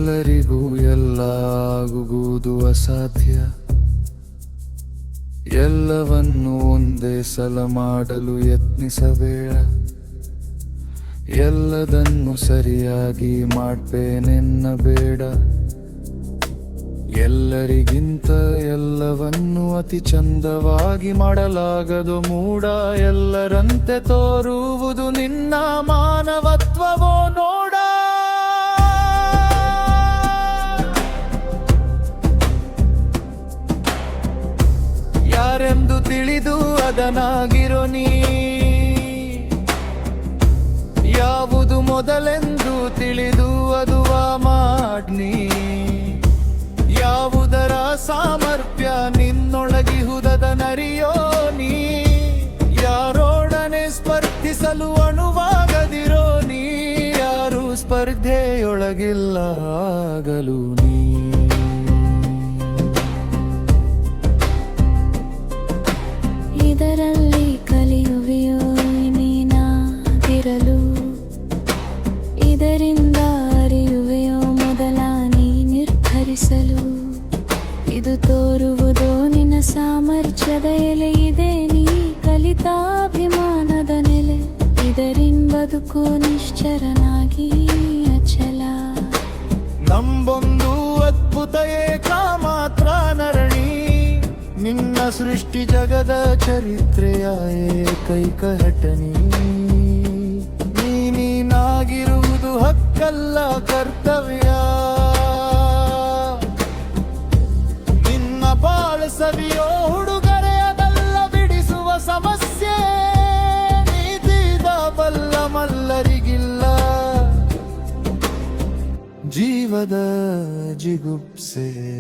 ಎಲ್ಲರಿಗೂ ಎಲ್ಲ ಆಗುವುದು ಅಸಾಧ್ಯ. ಎಲ್ಲವನ್ನು ಒಂದೇ ಸಲ ಮಾಡಲು ಯತ್ನಿಸಬೇಡ. ಎಲ್ಲದನ್ನು ಸರಿಯಾಗಿ ಮಾಡ್ಬೇನೆನ್ನಬೇಡ. ಎಲ್ಲರಿಗಿಂತ ಎಲ್ಲವನ್ನು ಅತಿ ಚಂದವಾಗಿ ಮಾಡಲಾಗದು ಮೂಢ. ಎಲ್ಲರಂತೆ ತೋರುವುದು ನಿನ್ನ ಮಾನವತ್ವವೋ ನೋಡ. ಯಾರೆಂದು ತಿಳಿದು ಅದನಾಗಿರೋ ನೀ. ಯಾವುದು ಮೊದಲೆಂದು ತಿಳಿದು ಅದು ಮಾಡ್ನಿ. ಯಾವುದರ ಸಾಮರ್ಥ್ಯ ನಿನ್ನೊಳಗಿಹುದನರಿಯೋ ನೀ. ಯಾರೊಡನೆ ಸ್ಪರ್ಧಿಸಲು ಅಣುವಾಗದಿರೋ ನೀ. ಯಾರು ಸ್ಪರ್ಧೆಯೊಳಗಿಲ್ಲ ಆಗಲು ನೀ. ಇದರಲ್ಲಿ ಕಲಿಯುವೆಯೋ ನೀನಾಗಿರಲು. ಇದರಿಂದ ಅರಿಯುವೆಯೋ ಮೊದಲ ನೀ ನಿರ್ಧರಿಸಲು. ಇದು ತೋರುವುದೋ ನಿನ್ನ ಸಾಮರ್ಥ್ಯದ ಎಲೆ. ಇದೆ ನೀ ಕಲಿತಾಭಿಮಾನದ ನೆಲೆ. ಇದರಿಂದ ಬದುಕು ನಿಶ್ಚರನಾಗಿ ಅಚಲ. ನಂಬೊಂದು ಅದ್ಭುತ ಏಕ ಮಾತ್ರ ನರಣಿ. ನಿನ್ನ ಸೃಷ್ಟಿ ಜಗದ ಚರಿತ್ರೆಯ ಏಕೈಕ ಘಟನೆ. ನೀನಾಗಿರುವುದು ಹಕ್ಕಲ್ಲ ಕರ್ತವ್ಯ. ನಿನ್ನ ಬಾಳಿಸದಿಯೋ ಹುಡುಗರೆ ಅದಲ್ಲ ಬಿಡಿಸುವ ಸಮಸ್ಯೆ. ನೀತಿದ ಬಲ್ಲ ಮಲ್ಲರಿಗಿಲ್ಲ ಜೀವದ ಜಿಗುಪ್ಸೆ.